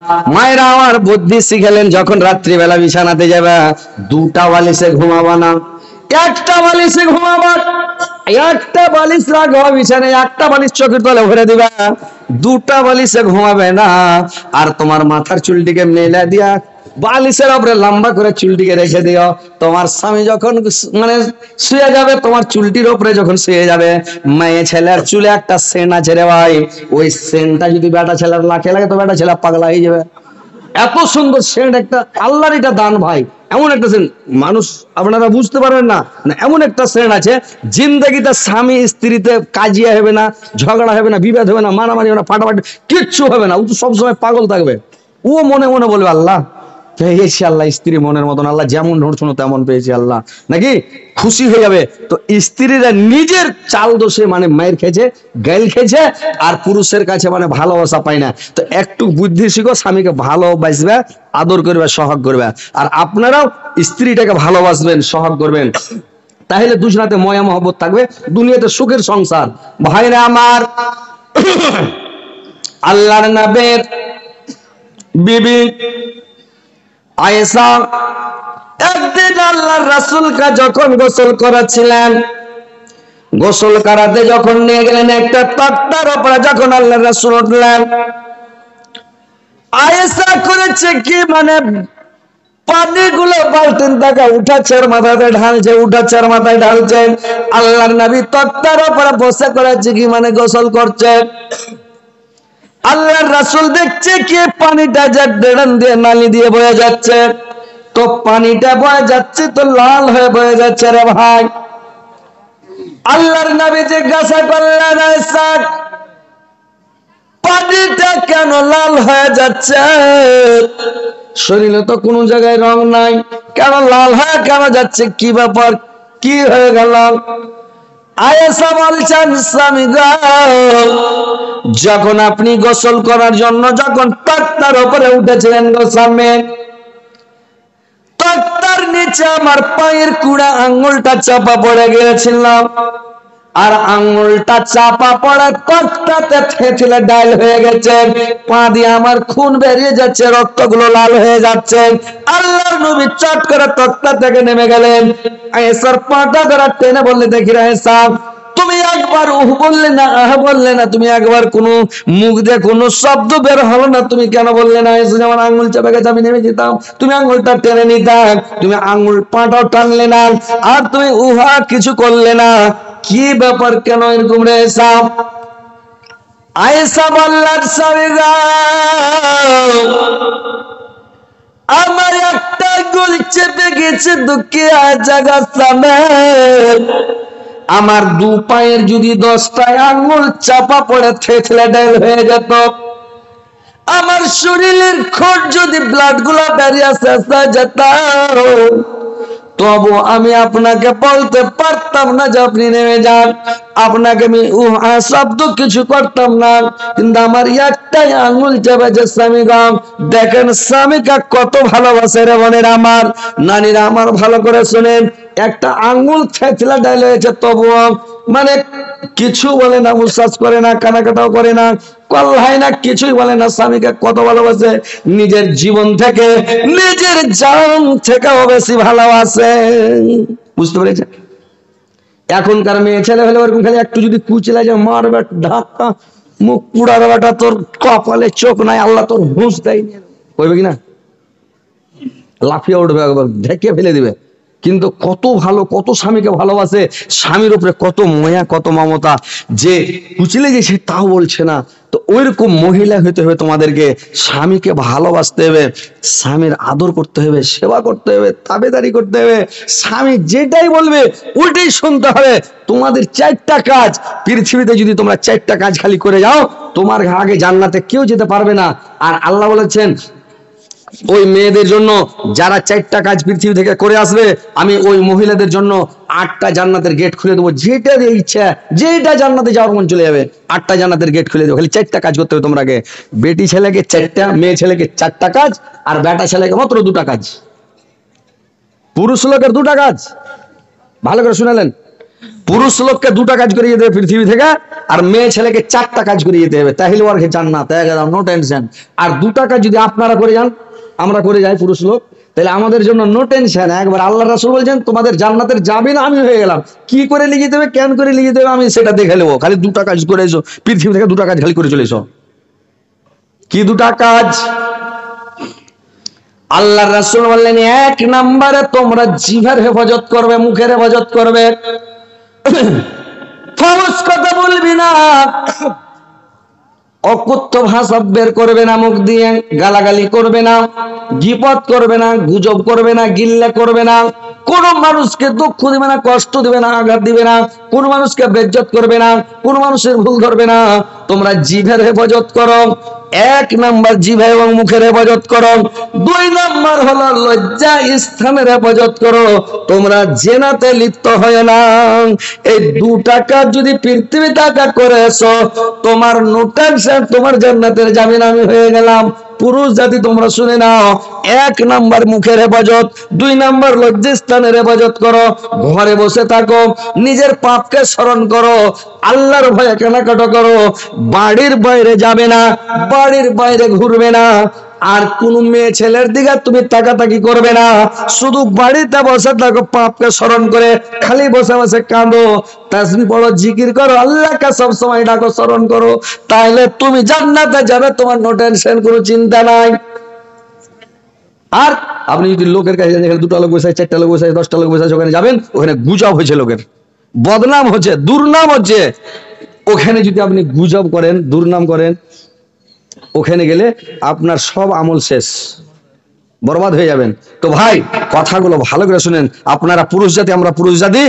মায়েরা আমার বুদ্ধি শিখালেন, যখন রাত্রিবেলা বিছানাতে যাবে দুটা বালিশে ঘুমাবা না, একটা বালিশে ঘুমাবা। একটা বালিশ রাখো বিছানায়, একটা বালিশ চোখের তলে ভরে দিবা, দুটা বালিশে ঘুমাবে না। আর তোমার মাথার চুলটিকে মেলে দিয়া বালিশের উপরে লম্বা করে চুলটিকে রেখে দিও। তোমার স্বামী যখন মানে শুয়ে যাবে, তোমার চুলটির উপরে যখন শুয়ে যাবে, মেয়ে ছেলের চুলে একটা সেন্ট আছে রে ভাই, ওই সেন্টটা যদি বেটা ছেলের লাখে লাগে তো বেটা ছেলে পাগলা হয়ে যাবে। এত সুন্দর সেন্ট, একটা আল্লাহর এটা দান ভাই। এমন একটা সেন্ট মানুষ আপনারা বুঝতে পারবেন না, এমন একটা সেন্ট আছে জিন্দগিতে স্বামী স্ত্রীতে কাজিয়া হবে না, ঝগড়া হবে না, বিবাদ হবে না, মারামারি হবে না, ফাটাফাটি কিচ্ছু হবে না। ও তো সবসময় পাগল থাকবে। ও মনে মনে বলবে আল্লাহ পেয়েছি, আল্লাহ স্ত্রী মনের মতন, আল্লাহ যেমন ঢোড়ছো তেমন পেয়েছি আল্লাহ, নাকি খুশি হয়ে যাবে। তো স্ত্রীরা নিজের চাল দোষে মানে মায়ের খেয়েছে, গাইল খেয়েছে, আর পুরুষের কাছে মানে ভালোবাসা পায় না। তো একটু বুদ্ধি শিখো, স্বামীকে ভালোবাসবে, আদর করবে, সহাগ করবে। আর আপনারাও স্ত্রীটাকে ভালোবাসবেন, সহাগ করবেন, তাহলে দুজনাতে ময়া মহব্বত থাকবে, দুনিয়াতে সুখের সংসার। ভাইরা আমার, আল্লাহর নবীর বিবি আয়েশা একদিন আল্লাহর রাসূলকে যখন গোসল করাচ্ছিলেন, গোসল করাতে যখন নিয়ে গেলেন, একটা তক্তার উপরে যখন আল্লাহর রাসূল উঠলেন, আয়েশা করেছে কি মানে পানিগুলো বালতিন থেকে উঠাচ্ছে আর মাথাতে ঢালছে, উঠাচ্ছে আর মাথায় ঢালছে। আল্লাহর নবী তক্তার উপরে বসে করেছে কি মানে গোসল করছে। আল্লাহর রাসূল দেখছে কি পানিটা যে ডেড়ান দিয়ে নালি দিয়ে বয়ে যাচ্ছে, তো পানিটা বয়ে যাচ্ছে তো লাল হয়ে বয়ে যাচ্ছে রে ভাই। আল্লাহর নবী জিজ্ঞাসা করলেন, আয়েশা পানিটা কেন লাল হয়ে যাচ্ছে? শরীরে তো কোনো জায়গায় রং নাই, কেন লাল হয়ে কেন যাচ্ছে? কি ব্যাপার, কি হয়ে গেল? আয়েশা বলছেন, স্বামী গো, যখন আপনি গোসল করার জন্য যখন তক্তার উপরে উঠেছিলেন গো স্বামী, তক্তার নিচে আমার পায়ের কুড়া আঙ্গুলটা চাপা পড়ে গিয়েছিল, আর আঙ্গুলটা চাপা পড়ে তক্তাতে ঠেলে ডাল হয়ে গেছে, পা দিয়ে আমার খুন বেরিয়ে যাচ্ছে, রক্তগুলো লাল হয়ে যাচ্ছে। আল্লাহর নবী চট করে তক্তা থেকে নেমে গেলেন, আয়েশার পাটা ধরে টেনে বললে, দেখি আয়েশা, তুমি একবার উহ বললে না, আহ বললে না, তুমি একবার কোনো মুখ দিয়ে কোনো শব্দ বের হলো না, তুমি কেন বললে না? এসে আমার আঙ্গুল চাপে গেছে, আমি নেমে যেতাম, তুমি আঙ্গুলটা টেনে নিতাম, তুমি আঙ্গুল পাটাও টানলে না, আর তুমি উহা কিছু করলে না, কি ব্যাপার, কেন এরকম রে আয়েশা? আয়েশা বললেন, স্বামী গো, আমার একটা আঙ্গুল চেপে গেছে, দুঃখে জায়গা স্বামী, আমার দু পায়ের যদি 10টায় আঙ্গুল চাপা পড়ে থেতলে ডাল হয়ে যেত, আমার শরীরের খোঁজ যদি ব্লাড গুলা বেরিয়ে আসতে যেত, তবু আমি আপনাকে বলতে পারতাম না যে আপনি নেমে যান, আপনাকে আমি শব্দ কিছু করতাম না, কিন্তু আমার একটাই আঙ্গুল চেপেছে। স্বামী গাম দেখেন স্বামীকে কত ভালোবাসে রে বোনের আমার, নারীরা আমার, ভালো করে শুনেন, একটা আঙ্গুল থেতলা ডাল হয়েছে, তবুও মানে কিছু বলে না, উচ্ছ্বাস করে না, কানাকাটাও করে না, কল্লাই না, কিছুই বলে না। স্বামীকে কত ভালোবাসে, নিজের জীবন থেকে, নিজের জান থেকেও বেশি ভালোবাসে। বুঝতে পেরেছেন? এখনকার মেয়ে ছেলে হলে ওরকম খালি একটু যদি কুচলে যায়, মারবে ধাক্কা, মুখ পুড়ার বেটা, তোর কপালে চোখ নাই, আল্লাহ তোর হুঁশ দেয়নি, কইবে কিনা, লাফিয়ে উঠবে, একবার ঢেকে ফেলে দিবে। কিন্তু কত ভালো, কত স্বামীকে ভালোবাসে, স্বামীর উপরে কত মায়া, কত মমতা, যে কুচলে গেছে তাও বলছে না। তো ওইরকম মহিলা হইতে হবে তোমাদেরকে, স্বামীকে ভালোবাসতে হবে, স্বামীর আদর করতে হবে, সেবা করতে হবে, তাবেদারি করতে হবে, স্বামী যেটাই বলবে ওইটাই শুনতে হবে। তোমাদের 4টা কাজ পৃথিবীতে, যদি তোমরা 4টা কাজ খালি করে যাও, তোমার আগে জান্নাতে কেউ যেতে পারবে না। আর আল্লাহ বলেছেন, ওই মেয়েদের জন্য যারা 4টা কাজ পৃথিবী থেকে করে আসবে, আমি ওই মহিলাদের জন্য 8টা জান্নাতের গেট খুলে দেবো, যেটা ইচ্ছা, যেটা জান্নাতে যাওয়ার মন চলে যাবে, 8টা জান্নাতের গেট খুলে দেবো। খালি 4টা কাজ করতে হবে তোমাকে। বেটি ছেলেকে 4টা, মেয়ে ছেলেকে 4টা কাজ, আর বেটা ছেলেকে মাত্র 2টা কাজ, পুরুষ লোকের 2টা কাজ। ভালো করে শুনালেন, পুরুষ লোককে 2টা কাজ করে যেতে হবে পৃথিবী থেকে, আর মেয়ে ছেলেকে 4টা কাজ করে যেতে হবে, তাহলে ওর জান্নাত একদম নো টেনশন। আর 2টা কাজ যদি আপনারা করে যান, আমরা করে যাই পুরুষ লোক, তাহলে আমাদের জন্য নো টেনশন। একবার আল্লাহ রাসূল বলছেন তোমাদের জান্নাতের যাবে না, আমি হয়ে গেলাম। কি করে লিখে দেবে, কেন করে লিখে দেবে, আমি সেটা দেখে নেবো। খালি 2টা কাজ করে এসো, পৃথিবী থেকে 2টা কাজ খালি করে চলে এসো। কি 2টা কাজ? আল্লাহ রাসূল বললেন 1 নম্বরে তোমরা জিহ্বার হেফাজত করবে, মুখের হেফাজত করবে। ফাহশ কথা বলবি না, অকথ্য ভাষা বের করবে না মুখ দিয়ে, গালাগালি করবে না, গীবত করবে না, গুজব করবে না, গিল্লা করবে না, কোন মানুষকে দুঃখ দিবে না, কষ্ট দিবে না, আঘাত দিবে না, কোন মানুষকে বেইজ্জত করবে না, কোন মানুষের ভুল ধরবে না। তোমরা জিভের হেফাজত করো, 1 নাম্বার জিভা এবং মুখের হেফাজত করো। 2 নাম্বার হলো লজ্জা স্থানের হেফাজত করো, তোমরা জেনাতে লিপ্ত হয় না। এই 2টা কাজ যদি পৃথিবী টাকা করে এসো, তোমার নো টেনশন, তোমার জান্নাতের জামিন আমি হয়ে গেলাম। পুরুষ জাতি তোমরা শুনে নাও, 1 নাম্বার মুখের হেফাজত, 2 নাম্বার লজ্জাস্থানের হেফাজত করো। ঘরে বসে থাকো, নিজের পাপকে স্মরণ করো, আল্লাহর ভয়ে কেনাকাটা করো, বাড়ির বাইরে যাবে না, বাড়ির বাইরে ঘুরবে না, আর কোন মেয়ে ছেলের দিকে তুমি তাকাতাকি করবে না। শুধু বাড়িতে বসে থাকো, পাপকে স্মরণ করে খালি বসে বসে কাঁদো, তাসবিহ পড়ো, জিকির করো, আল্লাহকে সব সময় ডাকো, স্মরণ করো, তাহলে তুমি জান্নাতে যাবে, তোমার নো টেনশন, কোনো চিন্তা নাই। আর আপনি যদি লোকের কাছে যান, 2টা লোক বসে, 4টা লোক বসে, 10টা লোক বসে, ওখানে যাবেন, ওখানে গুজব হয়েছে, লোকের বদনাম হচ্ছে, দুর্নাম হচ্ছে, ওখানে যদি আপনি গুজব করেন, দুর্নাম করেন, ওখানে গেলে আপনার সব আমল শেষ, বরবাদ হয়ে যাবেন। তো ভাই কথাগুলো ভালো করে শুনেন, আপনারা পুরুষ জাতি, আমরা পুরুষ জাতি,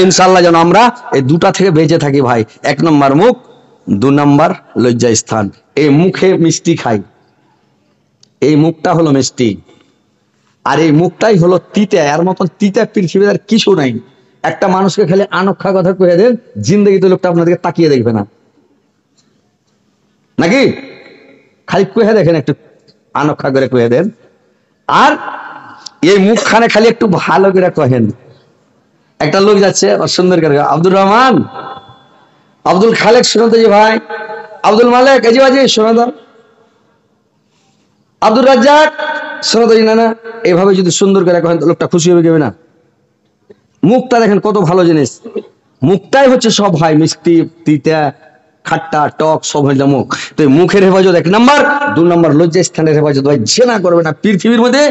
ইনশাআল্লাহ যেন আমরা এই 2টা থেকে বেঁচে থাকি ভাই। 1 নম্বর মুখ, 2 নম্বর লজ্জা স্থান। এই মুখে মিষ্টি খাই, এই মুখটা হলো মিষ্টি, আর এই মুখটাই হলো তিতা। এর মতন তিতা পৃথিবীতে আর কিছু নাই। একটা মানুষকে খালি আনক্ষা কথা কয়ে দেন, জিন্দগিতে লোকটা আপনাদেরকে তাকিয়ে দেখবে না, নাকি? খালি কয়ে দেখেন, একটু আনক্ষা করে কয়ে দেন, আর এই মুখখানে খালি একটু ভালো করে কহেন। একটা লোক যাচ্ছে সুন্দর করে, আব্দুর রহমান, আব্দুল খালেক শোনাতে যে ভাই, আব্দুল মালেক এই যে বাজি শোনা দাও, আব্দুর রাজ্জাক শোনাতে না না, এইভাবে যদি সুন্দর করে কহেন, লোকটা খুশি হবে কেবে না? মুখটা দেখেন কত ভালো জিনিস, মুখটাই হচ্ছে সব ভাই, মিষ্টি, তিতা, খাট্টা, টক সব হয়ে মুখ। তো মুখের হেফাজত 1 নাম্বার। 2 নাম্বার লজ্জা স্থানের হেফাজত। ভাই জেনা করবে না। পৃথিবীর মধ্যে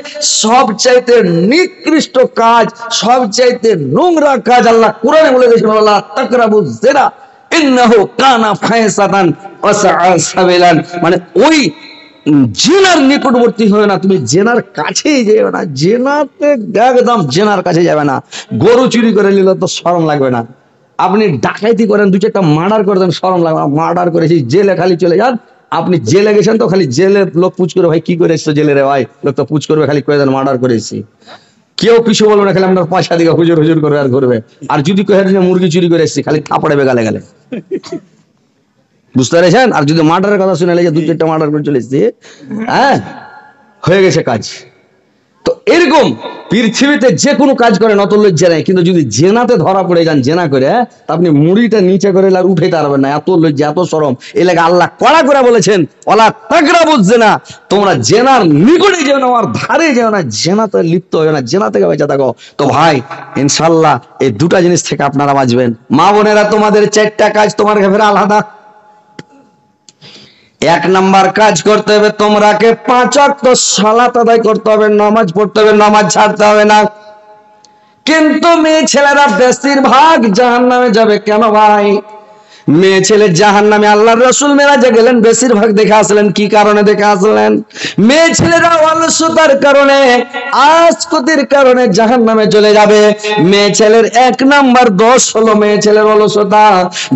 সবচাইতে নিকৃষ্ট কাজ, সবচাইতে নোংরা কাজ আল্লাহ কোরআনে বলে দিয়েছেন, আল্লাহ তাকরাবুজ জিনা ইন্নাহু কানা ফাহিশাতান ওয়া সাআ সাবিলান। মানে ওই জিনার নিকটবর্তী হয় না, তুমি জেনার কাছেই যেও না, জেনাতে একদম জেনার কাছে যাবে না। গরু চুরি করে নিলে তো শরম লাগবে না? আপনি ডাকাইতি করেন, 2-4টা মার্ডার করে দেন, শরম লাগবে না? মার্ডার করেছি, জেলে খালি চলে যান। আপনি জেলে গেছেন তো খালি জেলে লোক পুছ করে, ভাই কি করে এসছো জেলে রে ভাই, লোক তো পুছ করবে, খালি করে দেন মার্ডার করেছি। কেউ পিছু বলবে না, খালি আপনার পয়সা দিকে হুজুর হুজুর করবে আর ঘুরবে। আর যদি কহে মুরগি চুরি করে এসছি, খালি থাপড়াবে গালে গালে, বুঝতে পেরেছেন? আর যদি মার্ডারের কথা শুনে যে 2-4টা মার্ডার করে চলে এসছি, হ্যাঁ হয়ে গেছে কাজ। তো এরকম পৃথিবীতে যে কোনো কাজ করেন অত লজ্জা নাই, কিন্তু যদি জেনাতে ধরা পড়ে যান জেনা করে, আপনি মুড়িটা নিচে করে আর উঠাইতে পারবেন না, এত লজ্জা, এত শরম। এই লাগে আল্লাহ কড়া করে বলেছেন, ওয়ালা তাকরাবুজ জিনা, তোমরা জেনার নিকটে যেও না, আর ধারে যেও না, জেনাতে লিপ্ত হয়েও না, জেনা থেকে বেঁচে থাকো। তো ভাই ইনশাআল্লাহ এই 2টা জিনিস থেকে আপনারা বাঁচবেন। মা বোনেরা, তোমাদের 4টা কাজ তোমার কাছে আলাদা। 1 নাম্বার কাজ করতে হবে, তোমরাকে 5 ওয়াক্ত সালাত আদায় করতে হবে, নামাজ পড়তে হবে, নামাজ ছাড়তে হবে না। কিন্তু মেয়ে ছেলেরা বেশিরভাগ জাহান্নামে যাবে। কেন ভাই? মেয়ে ছেলে জাহান্নামে আল্লাহর রাসূল মেরাজে গেলেন, বেশিরভাগ দেখে আসলেন। কি কারণে দেখে আসলেন? মেয়ে ছেলেরা অলসতার কারণে, আজকুতির কারণে জাহান্নামে চলে যাবে। মেয়ে ছেলের 1 নাম্বার দোষ হলো মেয়ে ছেলের অলসতা।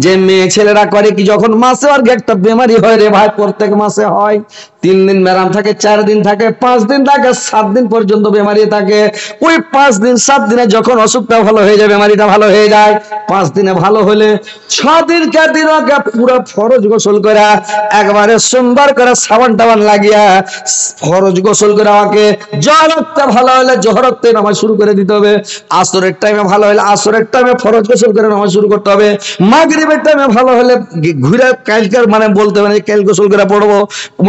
যে মেয়ে ছেলেরা করে কি, যখন মাসে আর একটা বেমারি হয় রে ভাই, প্রত্যেক মাসে হয়, 3 দিন মেরাম থাকে, 4 দিন থাকে, 5 দিন থাকে, 7 দিন পর্যন্ত বেমারি থাকে। ওই 5 দিন 7 দিনে যখন অসুখটা ভালো হয়ে যায়, বেমারিটা ভালো হয়ে যায়, 5 দিনে ভালো হলে 6 দিন আজকের দিন ওকে পুরো ফরজ গোসল করে একবারে সুন্দর করে সাবান টাবান লাগিয়া ফরজ গোসল করে ওকে জহরতে ভালো হলে জহরতে নামাজ শুরু করে দিতে হবে, আসরের টাইমে ভালো হলে আসরের টাইমে ফরজ গোসল করে নামাজ শুরু করতে হবে, মাগরিবের টাইমে ভালো হলে ঘুরে কালকের মানে বলতে হবে কাল গোসল করে পড়বো,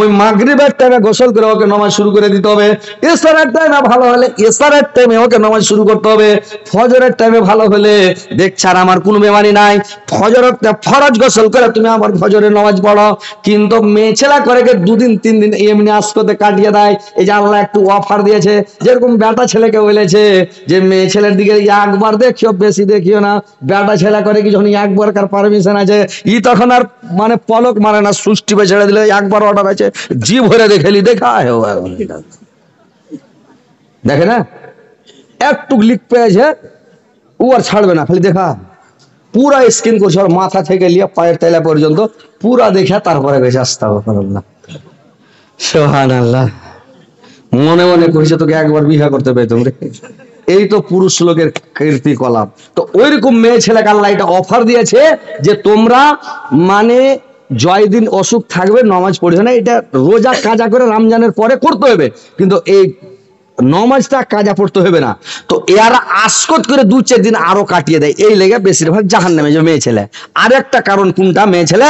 ওই মাগরিবের টাইমে গোসল করে ওকে নামাজ শুরু করে দিতে হবে, ইশারের টাইমে ভালো হলে ইশারের টাইমে ওকে নামাজ শুরু করতে হবে, ফজরের টাইমে ভালো হলে দেখছার আমার কোনো বেমানি নাই, ফজরের ফরজ গোসল করে তুমি আবার ফজরের নামাজ পড়ো। কিন্তু মেয়ে ছেলা করে দুদিন তিন দিন এমনি আজকতে কাটিয়ে দেয়। এই যে আল্লাহ একটু অফার দিয়েছে, যেরকম বেটা ছেলেকে বলেছে যে মেয়ে ছেলের দিকে একবার দেখিও বেশি দেখিও না, বেটা ছেলে করে কি যখন একবার কার পারমিশন আছে ই তখন আর মানে পলক মারে না, সুষ্টি ছেড়ে দিলে একবার অর্ডার আছে জি ভরে দেখেলি দেখা দেখে না একটু লিক পেয়েছে ও আর ছাড়বে না, খালি দেখা পুরা স্ক্রিন করছে ওর মাথা থেকে লিয়ে পায়ের তেলা পর্যন্ত পুরা দেখে তারপরে গেছে আস্তাগফিরুল্লাহ সুবহানাল্লাহ। মনে মনে কইছে তোকে একবার বিয়ে করতে পেতাম রে, এই তো পুরুষ লোকের কীর্তিকলাপ। তো ওইরকম মেয়ে ছেলেকে আল্লাহ এটা অফার দিয়েছে যে তোমরা মানে জয়দিন অসুখ থাকবে নামাজ পড়বে না, এটা রোজা কাজা করে রমজানের পরে করতে হবে, কিন্তু এই নমাজটা কাজা পড়তে হবে না। তো এরা আসকত করে 2-4 দিন আরো কাটিয়ে দেয়, এই লেগে বেশিরভাগ জাহান্নামে যাবে মেয়ে ছেলে। আর একটা কারণ কোনটা, মেয়ে ছেলে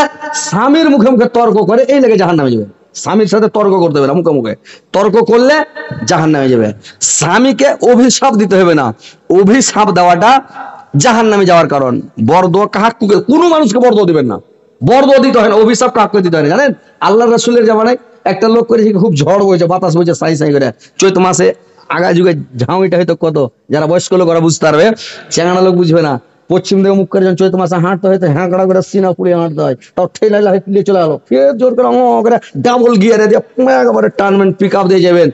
স্বামীর মুখে মুখে তর্ক করে, এই লেগে জাহান্নামে যাবে। স্বামীর সাথে তর্ক করতে হবে না, মুখে মুখে তর্ক করলে জাহান্নামে যাবে। স্বামীকে অভিশাপ দিতে হবে না, অভিশাপ দেওয়াটা জাহান্নামে যাওয়ার কারণ। বরদোয়া কাহাকে কোনো মানুষকে বরদোয়া দিবেন না, বরদোয়া দিতে হয় না, অভিশাপ কাহাকে দিতে হয় না। জানেন আল্লাহ রাসূলের জামানায় একটা লোক করেছে, খুব ঝড় বইছে বাতাস বইছে সাই সাই করে, চৈত মাসে আগা যুগে ঝাউইটা হয়তো কত যারা বয়স্ক লোক ওরা বুঝতে পারবে, চেঙ্গানা লোক বুঝবে না। পশ্চিম দিকে মুখ করে যখন চৈত মাসে হাঁটতে হয়তো হ্যাঁ করে সিনা পুড়িয়ে হাঁটতে হয়, তাও ঠেলা দিয়ে চলে গেলো, ফের জোর করে ডাবল গিয়ারে দিয়ে একেবারে টানবেন, পিক আপ দিয়ে যাবেন।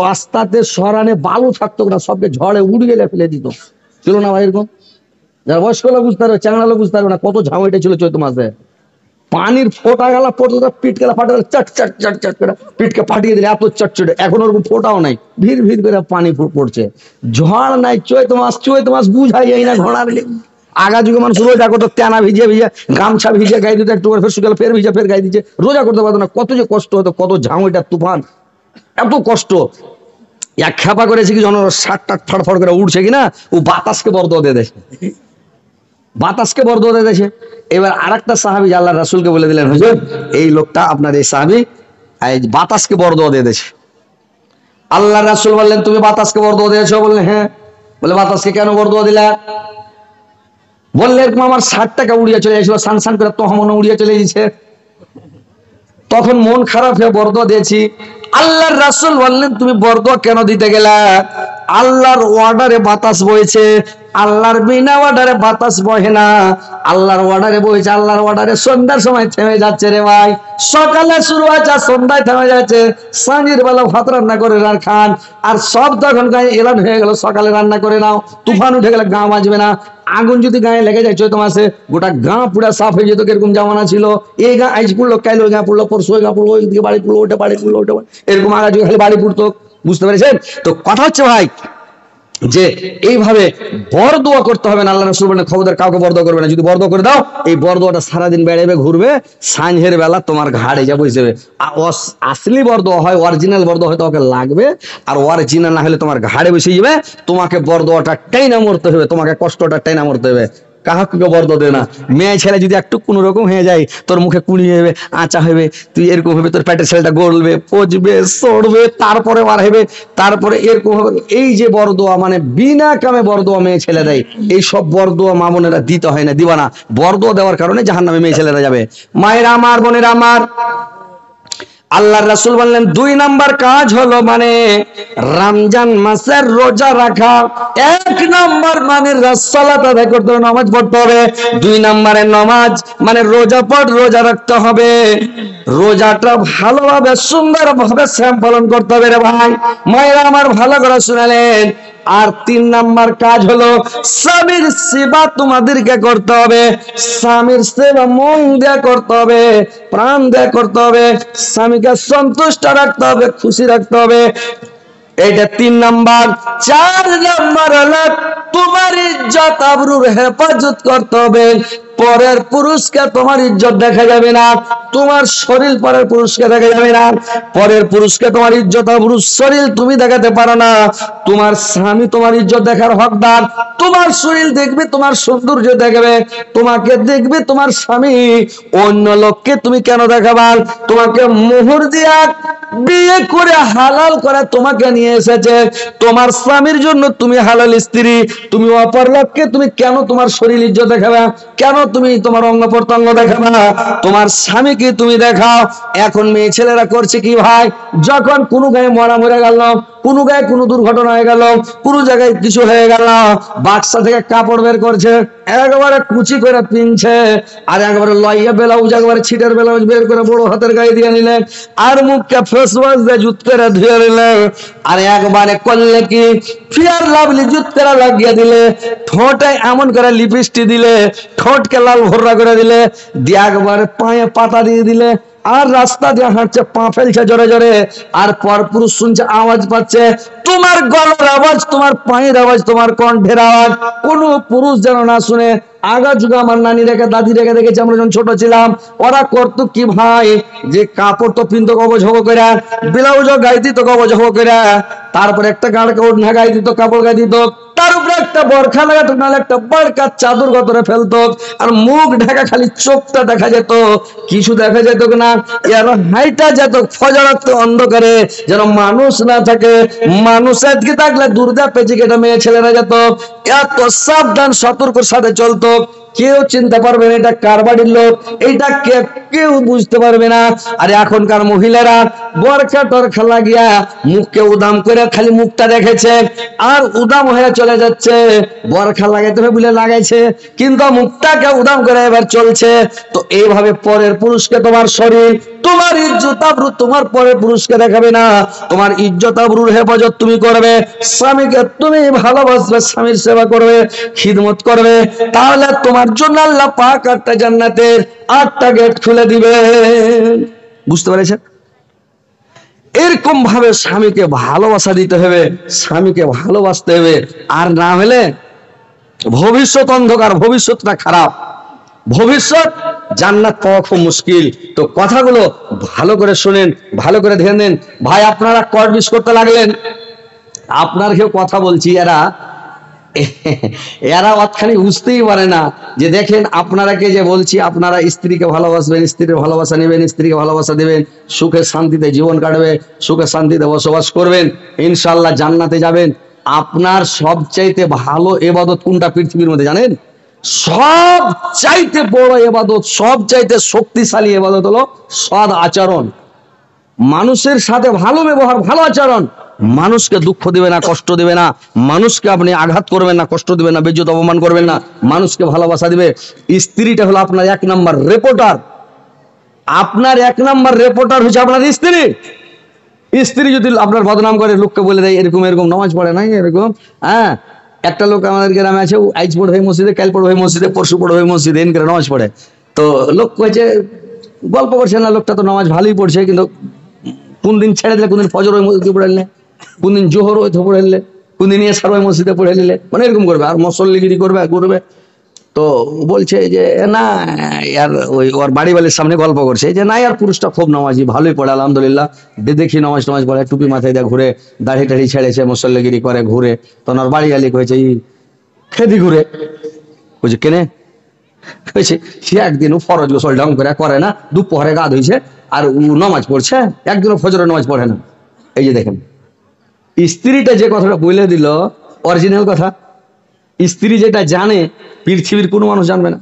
রাস্তাতে সরানে বালু থাকতো না, সবকে ঝড়ে উড়িয়ে ফেলে দিত, ছিল না ভাই এরকম? যারা বয়স্ক লোক বুঝতে পারবে, চেঙ্গানা লোক বুঝতে পারবে না কত ঝাউইটা ছিল চৈত মাসে। পানির ফোটা গেলা পড়তো, পিট গেলা ফাটে গেল, চট চট চট চট করে পিটকে ফাটিয়ে দিলে, এত চটচটে। এখন ওরকম ফোটাও নাই, ভিড় ভিড় করে পানি পড়ছে, ঝড় নাই। চৈত মাস বুঝাই যায় না ঘোড়ার। আগা যুগে মানুষ রোজা করতো, তেনা ভিজে ভিজে গামছা ভিজে গায়ে দিত, একটু করে ফের শুকাল ফের ভিজে ফের গায়ে দিচ্ছে, রোজা করতে পারতো না। কত যে কষ্ট হতো, কত ঝাউইটা তুফান, এত কষ্ট। এক খেপা করেছে কি জন ষাট টাট ফড়ফড় করে উঠছে কিনা, ও বাতাসকে বরদোয়া দিয়ে দেয়, বাতাসকে বরদোয়া দিয়ে দেছে। এবার আরেকটা সাহাবী আল্লাহর রাসূলকে বলে দিলেন, হুজুর এই লোকটা আপনার এই সাহাবী বাতাসকে বরদোয়া দিয়ে দেছে। আল্লাহর রাসূল বললেন, তুমি বাতাসকে বরদোয়া দিয়েছো? বললেন হ্যাঁ। বলে বাতাসকে কেন বরদোয়া দিলা? বললে এরকম আমার 60 টাকা উড়িয়ে চলে গেছিল, সান সান করে তহমন উড়িয়ে চলে গেছে, তখন মন খারাপ হয়ে বরদোয়া দিয়েছি। আল্লাহর রাসূল বললেন, তুমি বরদোয়া কেন দিতে গেলা? আল্লাহর অর্ডারে বাতাস বইছে, আল্লাহর বিনা অর্ডারে বাতাস বহে না। আল্লাহর অর্ডারে বইছে, আল্লাহর অর্ডারে সন্ধ্যার সময় থেমে যাচ্ছে রে ভাই, সকালে শুরু হয়েছে সন্ধ্যায় থেমে যাচ্ছে। সাঁঝের বেলা ভাত রান্না করে খান, আর সব তখন গায়ে এলান হয়ে গেল সকালে রান্না করে নাও। তুফান উঠে গেলে গা বাঁচবে না। আগুন যদি গায়ে লেগে যায় চৈত মাসে, গোটা গা পুরা সাফ হয়ে যেত। এরকম জামানা ছিল, এই গা আইজ পুড়লো, কাইল ওই গা পুড়লো, পরশু ওই গা পুড়লো, ওইদিকে বাড়ি পুড়লো, ওটা বাড়ি পুড়লো, ওটা এরকম আগা যুগে খালি বাড়ি পুড়তো। বুঝতে পেরেছেন তো? কথা হচ্ছে ভাই যে এইভাবে বরদোয়া করতে হবে না। আল্লাহ রাসূল বলেন, খবরদার কাউকে বরদোয়া করবে না। যদি বরদোয়া করে দাও, এই বরদোয়াটা সারাদিন বেড়াবে ঘুরবে, সাঁঝের বেলা তোমার ঘাড়ে যা বসে যাবে। আসলি বরদোয়া হয়, অরিজিনাল বরদোয়া হয়তো ওকে লাগবে, আর অরিজিনাল না হলে তোমার ঘাড়ে বসে যাবে। তোমাকে বরদোয়াটা টাইনা মরতে হবে, তোমাকে কষ্টটা টাইনা মরতে হবে। কাহাকে বরদোয়া দেবে না। মেয়ে ছেলে যদি একটু কোন রকম হয়ে যায়, তোর মুখে কুড়ি হবে, আঁচা হবে, তুই এরকম হবে, তোর পেটের ছেলেটা গড়বে, পচবে, সড়বে, তারপরে বার হবে, তারপরে এরকম হবে। এই যে বরদোয়া মানে বিনা কামে বরদোয়া মেয়ে ছেলে দেয়, এই সব বরদোয়া মা বোনেরা দিতে হয় না, দিবা না। বরদোয়া দেওয়ার কারণে জাহান্নামে মেয়ে ছেলেরা যাবে। মায়েরা আমার, বোনেরা আমার, আল্লাহর রাসূল বললেন 2 নাম্বার কাজ হলো মানে রমজান মাসের রোজা রাখা। 1 নাম্বার মানে সালাত আদায় করতে হবে, নামাজ পড়তে হবে। 2 নাম্বারে নামাজ মানে রোজা রাখতে হবে। রোজাটা ভালোভাবে সুন্দরভাবে পালন করতে হবে রে ভাই। মায়েরা আমার ভালো করে শুনালেন। আর 3 নাম্বার কাজ হলো স্বামীর সেবা তোমাদেরকে করতে হবে। স্বামীর সেবা মন দিয়ে করতে হবে, প্রাণ দিয়ে করতে হবে, স্বামীকে সন্তুষ্ট রাখতে হবে, খুশি রাখতে হবে। এটা 3 নাম্বার। 4 নাম্বার হলো তোমার ইজ্জত আবরুর হেফাজত করতে হবে। পরের পুরুষকে তোমার ইজ্জত দেখা যাবে না, তোমার শরীর পরের পুরুষকে দেখা যাবে না, পরের পুরুষকে তোমার ইজ্জত পুরুষ শরীর তুমি দেখাতে পারো না। তোমার স্বামী তোমার ইজ্জত দেখার হকদার, তোমার শরীর দেখবে, তোমার সৌন্দর্য দেখবে, তোমাকে দেখবে তোমার স্বামী, অন্য লোককে তুমি কেন দেখাবা? তোমাকে মোহর দিয়া বিয়ে করে হালাল করে তোমাকে নিয়ে এসেছে, তোমার স্বামীর জন্য তুমি হালাল স্ত্রী, তুমি অপর লোককে তুমি কেন তোমার শরীর ইজ্জত দেখাবে? কেন তুমি তোমার অঙ্গ প্রত্যঙ্গ দেখাবে না? তোমার স্বামীকে তুমি দেখাও। এখন মেয়ে ছেলেরা করছে কি ভাই, যখন কোনো গায়ে মরে গেল, কোনো গায়ে কোনো দুর্ঘটনা হয়ে গেল, কোনো জায়গায় কিছু হয়ে গেল, বাক্সা থেকে কাপড় বের করছে, একেবারে কুচি করে পিনছে, আর একবারে লইয়া ব্লাউজ, একবারে ছিটের ব্লাউজ বের করে বড় হাতের গায়ে দিয়ে নিলেন, আর মুখকে ফেস ওয়াশ দিয়ে জুত করে ধুয়ে নিলেন, আর একবারে করলে কি ফেয়ার লাভলি জুত করে লাগিয়ে দিলে, ঠোঁটে এমন করে লিপস্টিক দিলে, ঠোঁটকে লাল ভর্রা করে দিলে, দিয়ে একবারে পায়ে পাতা দিয়ে দিলে, আর রাস্তা দিয়ে হাঁটছে, পা ফেলছে জোরে জোরে, আর পর পুরুষ শুনছে, আওয়াজ পাচ্ছে, তোমার গলার আওয়াজ, তোমার পায়ের আওয়াজ, তোমার কণ্ঠের আওয়াজ কোনো পুরুষ যেন না শুনে। আগা যুগে আমার নানি রেখে দাদি রেখে দেখেছি, আমরা যখন ছোট ছিলাম, ওরা করতো কি ভাই, যে কাপড় তো পিনতো কবজ হবো করে, ব্লাউজও গায়ে দিত কবজ হবো করে, তারপরে একটা গাড়কে ওড়না গায়ে দিত, কাপড় গায়ে দিত, তার উপরে একটা বরখা লাগাতো, নাহলে একটা বরকার চাদর গতরে ফেলতো, আর মুখ ঢাকা, খালি চোখটা দেখা যেত, কিছু দেখা যেত না, এর হাইটা যেত ফজরাত অন্ধকারে, যেন মানুষ না থাকে, মানুষ আজকে থাকলে দুর্গা পেঁচে কেটে মেয়ে ছেলেরা যেত, এত সাবধান সতর্কর সাথে চলতো, কেউ চিনতে পারবে না এটা কার বাড়ির লোক, এইটা কেউ বুঝতে পারবে না। আর এখনকার মহিলারা বরখা টরখা লাগিয়া মুখকে উদাম করে খালি মুখটা দেখেছে, আর উদাম হয়ে চলে যাচ্ছে, বরখা লাগাইতে হবে বলে লাগাইছে, কিন্তু মুখটাকে উদাম করে এবার চলছে। তো এইভাবে পরের পুরুষকে তোমার শরীর, তোমার ইজ্জত আবরু তোমার পরের পুরুষকে দেখাবে না, তোমার ইজ্জত আবরুর হেফাজত তুমি করবে, স্বামীকে তুমি ভালোবাসবে, স্বামীর সেবা করবে, খিদমত করবে, তাহলে তোমার জন্য আল্লাহ পাক 8টা জান্নাতের 8টা গেট খুলে দিবে। বুঝতে পেরেছেন? এরকম ভাবে স্বামীকে ভালোবাসা দিতে হবে, স্বামীকে ভালোবাসতে হবে, আর না হলে ভবিষ্যৎ অন্ধকার, ভবিষ্যৎটা খারাপ, ভবিষ্যৎ জান্নাত পাওয়া খুব মুশকিল। তো কথাগুলো ভালো করে শুনেন, ভালো করে ধ্যান দেন। ভাই আপনারা কর্বিশ করতে লাগলেন, আপনার কেউ কথা বলছি, এরা অতখানি বুঝতেই পারে না যে দেখেন আপনারাকে যে বলছি, আপনারা স্ত্রীকে ভালোবাসবেন, স্ত্রীর ভালোবাসা নেবেন, স্ত্রীকে ভালোবাসা দেবেন, সুখে শান্তিতে জীবন কাটবে, সুখে শান্তিতে বসবাস করবেন, ইনশাআল্লাহ জান্নাতে যাবেন। আপনার সবচাইতে ভালো ইবাদত কোনটা পৃথিবীর মধ্যে জানেন? সব চাইতে বড় ইবাদত, সব চাইতে শক্তিশালী ইবাদত হলো সৎ আচরণ, মানুষের সাথে ভালো ব্যবহার, ভালো আচরণ, মানুষকে দুঃখ দিবে না, কষ্ট দিবে না, মানুষকে আপনি আঘাত করবেন না, কষ্ট দিবেন না, বেইজ্জত অপমান করবেন না, মানুষকে ভালোবাসা দিবে। স্ত্রীটা হলো আপনার 1 নাম্বার রিপোর্টার, আপনার 1 নাম্বার রিপোর্টার হচ্ছে আপনার স্ত্রী। স্ত্রী যদি আপনার বদনাম করে, লোককে বলে দেয় এরকম এরকম নামাজ পড়ে নাই, এরকম, হ্যাঁ, একটা লোক আমাদের গ্রামে আছে, আইজ পড়ে হয়ে মসজিদে, কাল পড়ে হয়ে মসজিদে, পরশু পড়ে হয়ে মসজিদে, এনকে নামাজ পড়ে। তো লোক কয়েছে, গল্প করছে না, লোকটা তো নামাজ ভালোই পড়ছে, কিন্তু কোন দিন ছেড়ে দিলে, কোনদিন ফজর ওই মসজিদে পড়ে নিলে, কোনদিন জোহর ওই পড়ে নিলে, কোনদিন এসার ওই মসজিদে পড়ে নিলে, মানে এরকম করবে, আর মুসল্লিগিরি করবে, ঘুরবে। তো বলছে যে না, আর ওর বাড়ি বাড়ির সামনে গল্প করছে যে না, আর পুরুষটা খুব নামাজি, ভালোই পড়ে আলহামদুলিল্লাহ, দেখি নামাজ পড়ে, টুপি মাথায় দিয়ে ঘুরে, দাড়ি টাড়ি ছেড়েছে, মুসল্লিগিরি করে, ঘুরে। তখন ওর বাড়ি আলি হয়েছে খেদি ঘুরে, বলছে কেনে হয়েছে, সে একদিনও ফরজ গোসল ঢং করে না, দুপুরে গা ধুইছে, আর নামাজ পড়ছে, একদিনও ফজরের নামাজ পড়ে না। এই যে দেখেন, স্ত্রীটা যে কথাটা বলে দিল অরিজিনাল কথা, স্ত্রী যেটা জানে পৃথিবীর কোনো মানুষ জানবে না।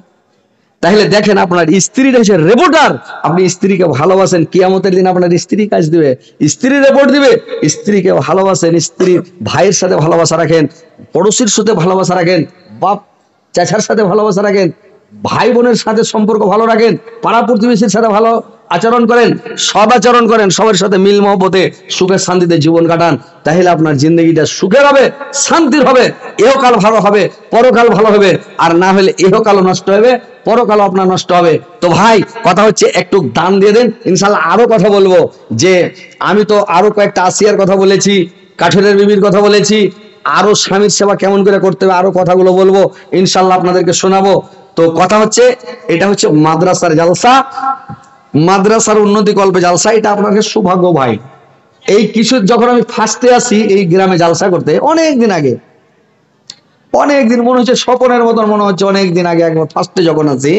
তাহলে দেখেন, আপনার স্ত্রীটা হচ্ছে রিপোর্টার, আপনি স্ত্রীকে ভালোবাসেন, কিয়ামতের দিন আপনার স্ত্রী কাজ দিবে, স্ত্রী রিপোর্ট দিবে। স্ত্রীকে ভালোবাসেন, স্ত্রীর ভাইয়ের সাথে ভালোবাসা রাখেন, পড়োশির সাথে ভালোবাসা রাখেন, বাপ চাচার সাথে ভালোবাসা রাখেন, ভাই বোনের সাথে সম্পর্ক ভালো রাখেন, পাড়া প্রতিবেশীর সাথে ভালো আচরণ করেন, সদ আচরণ করেন, সবার সাথে মিল মহব্বতে সুখে শান্তিতে জীবন কাটান। তাহলে আপনার জিন্দগিটা সুখের হবে, শান্তির হবে, ইহকাল ভালো হবে, পরকাল ভালো হবে। আর না হলে ইহকালও নষ্ট হবে, পরকালও আপনার নষ্ট হবে। তো ভাই কথা হচ্ছে একটু দান দিয়ে দেন, ইনশাল্লাহ আরো কথা বলবো। যে আমি তো আরো কয়েকটা আসিয়ার কথা বলেছি, কাঠেরের বিবির কথা বলেছি, আরো স্বামীর সেবা কেমন করে করতে হবে, আরো কথাগুলো বলবো, ইনশাল্লাহ আপনাদেরকে শোনাবো। তো কথা হচ্ছে এটা হচ্ছে মাদ্রাসার জালসা, মাদ্রাসার উন্নতি কল্পে জালসা। এটা আপনাদের সৌভাগ্য ভাই। এই কিছু যখন আমি ফার্স্টে আসি এই গ্রামে জালসা করতে অনেক দিন আগে, অনেক দিন মনে হচ্ছে স্বপনের মতন মনে হচ্ছে, অনেক দিন আগে একবার ফার্স্টে যখন আছি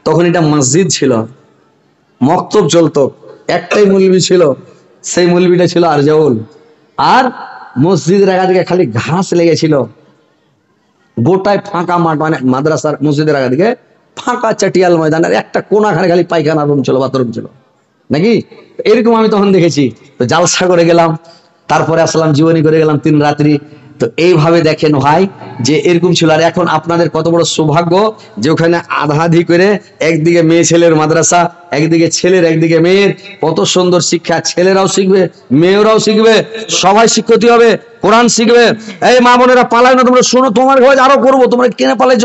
তখন এটা মসজিদ ছিল, মক্তব চলতো, একটাই মৌলবি ছিল, সেই মৌলবিটা ছিল আরজাউল। আর মসজিদের আগা দিকে খালি ঘাস লেগেছিল, গোটায় ফাঁকা মাঠ, মানে মাদ্রাসার মসজিদের আগা দিকে ফাঁকা চাটিয়াল ময়দানের একটা কোনাখানে খালি পায়খানা রুম ছিল, বাথরুম ছিল নাকি, এরকম আমি তখন দেখেছি। তো জালসা করে গেলাম, তারপরে আসলাম জীবনী করে গেলাম 3 রাত্রি। তো এইভাবে দেখেন ভাই যে এরকম ছিল। আর এখন আপনাদের কত বড় সৌভাগ্য যে ওখানে আধাআধি করে একদিকে মেয়ে ছেলের মাদ্রাসা, একদিকে ছেলের একদিকে মেয়ের, কত সুন্দর শিক্ষা, ছেলেরাও শিখবে মেয়েরাও শিখবে, সবাই শিক্ষিত হবে, কোরআন শিখবে। এই মা বোনেরা পালায় না, তোমরা শোনো, তোমার ঘরে আরো করবো, তোমরা কেনে পালাইছ,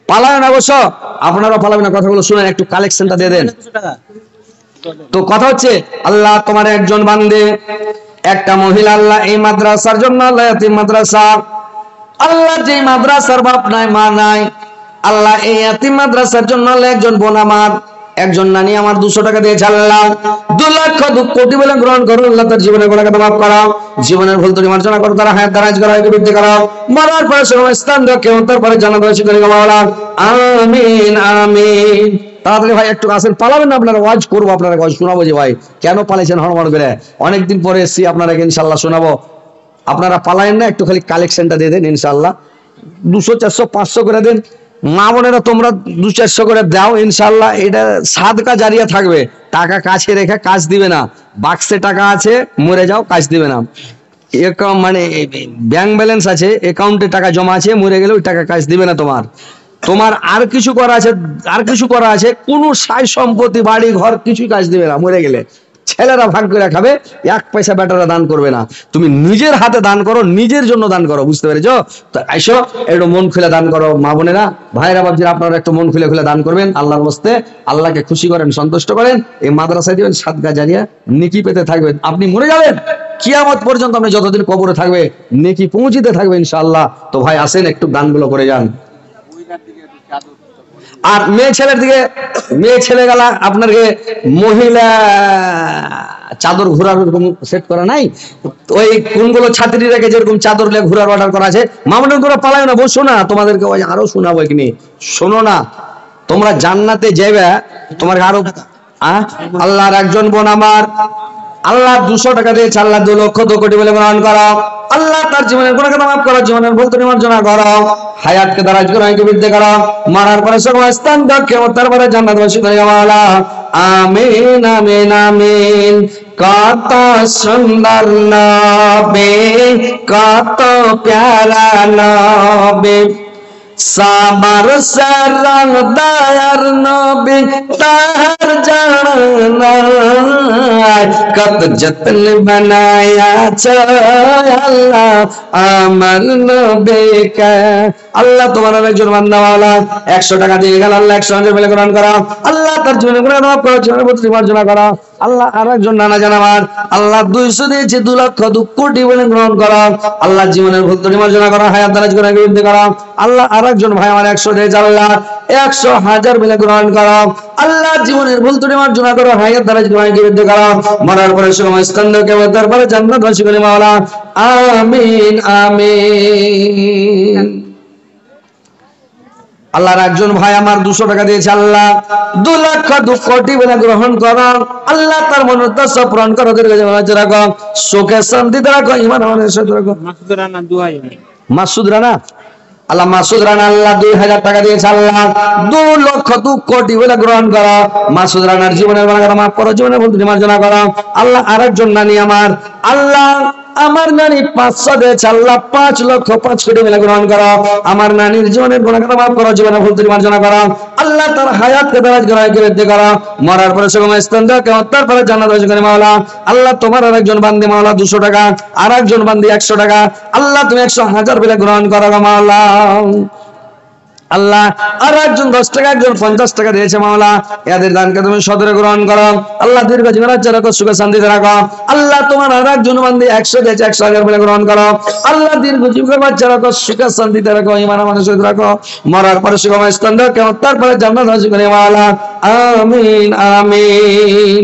পালায় না বসো, আপনারা পালাবেন না, কথাগুলো শুনেন, একটু কালেকশনটা দিয়ে দেন। তো কথা হচ্ছে আল্লাহ তোমার একজন বান্দে, একটা মহিলা আল্লাহ এই মাদ্রাসার জন্য, আল্লাহ এতিম মাদ্রাসা, আল্লাহ যে মাদ্রাসার বাপ নাই মা নাই, আল্লাহ এই এতিম মাদ্রাসার জন্য আল্লাহ একজন বোন আমার, একজন নানি আমার 200 টাকা দিয়েছে, আল্লাহ 2 লক্ষ 2 কোটি বলে গ্রহণ করো। আল্লাহ তার জীবনের গুনাহকে মাফ করো, জীবনের ভুল ত্রুটি মার্জনা করো, তার হায়াত দারাজ করো, বৃদ্ধি করো, মরার পরে সময় স্থান দাও, কেউ তারপরে জান্নাতবাসী করে মাওলা, আমিন আমিন। তাড়াতাড়ি ভাই একটু আসেন, পালাবেন না, আপনারা ওয়াজ করবো, আপনারা ওয়াজ শোনাবো। যে ভাই কেন পালাইছেন হড়মড় করে, অনেকদিন পরে এসছি, আপনারা ইনশাল্লাহ শোনাবো, আপনারা পালায়েন না, একটু খালি কালেকশনটা দিয়ে দেন ইনশাল্লাহ, 200 400 500 করে দেন। মা বোনেরা তোমরা 200 400 করে দাও ইনশাল্লাহ, এটা সাদকা জারিয়া থাকবে, টাকা কাছে রেখে কাজ দিবে না, বাক্সে টাকা আছে, মরে যাও কাজ দিবে না, মানে ব্যাংক ব্যালেন্স আছে, অ্যাকাউন্টে টাকা জমা আছে, মরে গেলে ওই টাকা কাজ দিবে না। তোমার তোমার আর কিছু করা আছে, আর কিছু করা আছে, কোন সাই সম্পত্তি বাড়ি ঘর কিছুই কাজ দিবে না, মরে গেলে ছেলেরা ভাগ করে খাবে, 1 পয়সা বেটারা দান করবে না, তুমি নিজের হাতে দান করো, নিজের জন্য দান করো, বুঝতে পেরেছো? তো আইসো একটু মন খুলে দান করো, মা বোনেরা ভাইরা বাবজিরা, আপনারা একটু মন খুলে খুলে দান করবেন, আল্লাহর হস্তে আল্লাহকে খুশি করেন, সন্তুষ্ট করেন, এই মাদ্রাসায় দিবেন, সাদকা জারিয়া, নেকি পেতে থাকবেন, আপনি মরে যাবেন কিয়ামত পর্যন্ত, আপনি যতদিন কবরে থাকবে নেকি পৌঁছিতে থাকবে ইনশাআল্লাহ। তো ভাই আসেন একটু দানগুলো করে যান। আর মেয়ে ছেলের দিকে, মেয়ে ছেলে গেলা আপনার মহিলা চাদর ঘোরার সেট করা নাই, ওই কোনগুলো ছাত্রী রেখে যেরকম চাদর লেগে ঘোরার অর্ডার করা আছে, মামুন তোমরা পালায় না, বসো না, তোমাদেরকে আরো শোনাবো কিনি, শোনো না, তোমরা জান্নাতে যাবে, তোমার আরো আল্লাহর একজন বোন আমার, আল্লাহ 200 টাকা দিয়েছে, আল্লাহ 2 লক্ষ 2 কোটি বলে গ্রহণ করো, আল্লাহ তার জীবনের গুনাহকে মাফ করো, জীবনের ভুল ত্রুটি মার্জনা করো, হায়াতকে দারাজ করো, আয়ুকে বৃদ্ধি করো, মরার পরে সময় স্থান দাও, কিয়ামত তারপরে জান্নাতবাসী করে মাওলা, আমিন আমিন আমিন। কত সুন্দর নবী, কত প্যারা নবী, সাবার সারং দায়ার নবী, তাহার জানা কত যত্ন বানায়া আল্লাহ আমার নবীকে। আল্লাহ তোমার একজন বান্দা মাওলা 100 টাকা দিয়ে গেল, আল্লাহ 100 হাজার বলে গ্রহণ করো, আল্লাহ তার জীবনে গুনাহ মাফ করো, জীবনের প্রতি মার্জনা করো, আল্লাহ আর একজন নানা জান আমার, আল্লাহ 200 দিয়েছে, 2 লক্ষ 2 কোটি বলে গ্রহণ করো, আল্লাহ জীবনের ভুল ত্রুটি মার্জনা করো, হায়াত দারাজ করো, বৃদ্ধি করো, আল্লাহ আর একজন ভাই আমার 100 দিয়েছে, আল্লাহ 100 হাজার বলে গ্রহণ করো, আল্লাহ জীবনের ভুল ত্রুটি মার্জনা করো, হায়াত দারাজ করো, বৃদ্ধি করো, মরার পরে সময় স্কন্দ কিয়ামত তারপরে জান্নাতবাসী করে মাওলা, আমিন আমিন। আল্লাহর একজন ভাই আমার 200 টাকা দিয়েছে, আল্লাহ 2 লক্ষ 2 কোটি বলে গ্রহণ করো, আল্লাহ তার মনোত্তর পূরণ করো, দীর্ঘজীবন রাখো, সুখে শান্তিতে রাখো, ঈমান আমাদের সাথে রাখো। মাসুদ রানা, আল্লাহ মাসুদ রানা আল্লাহ 2000 টাকা দিয়েছে, আল্লাহ 2 লক্ষ 2 কোটি বলে গ্রহণ করো, মাসুদ রানার জীবনের গুনাহ মাফ করো, জীবনের ভুল ত্রুটি মার্জনা করো, আল্লাহ আরেকজন নানি আমার, আল্লাহ আমার নানি 500 দিয়েছে, আল্লাহ 5 লক্ষ 5 কোটি বলে গ্রহণ করো, আমার নানির জীবনের গুনাহ মাফ করো, জীবনের ভুল ত্রুটি মার্জনা করো, আল্লাহ তার হায়াতকে দারাজ করো, বৃদ্ধি করো, মরার পরে সময় স্থান দাও, কিয়ামত তারপরে জান্নাতবাসী করে মাওলা, আল্লাহ তোমার আরেকজন বান্দি মাওলা 200 টাকা, আরেকজন বান্দি 100 টাকা, আল্লাহ তুমি 100 হাজার বলে গ্রহণ করো মাওলা। আল্লাহ আর একজন 10 টাকা, একজন 50 টাকা দিয়েছে মাওলা, এদের দানকে তুমি সদরে গ্রহণ করো আল্লাহ। দীর্ঘ জীবন রাখো, সুখে শান্তিতে রাখো আল্লাহ। তোমার আর একজন বান্দী 100 দিয়েছে, 100,000 বলে গ্রহণ করো আল্লাহ। দীর্ঘ জীবন বাচ্চা রাখো, সুখে শান্তিতে রাখো, ঈমান মানুষের রাখো, মরার পরে সুখময় স্থান দাও, কেমন তারপরে জান্নাত হাসিল করে মাওলা। আমিন আমিন।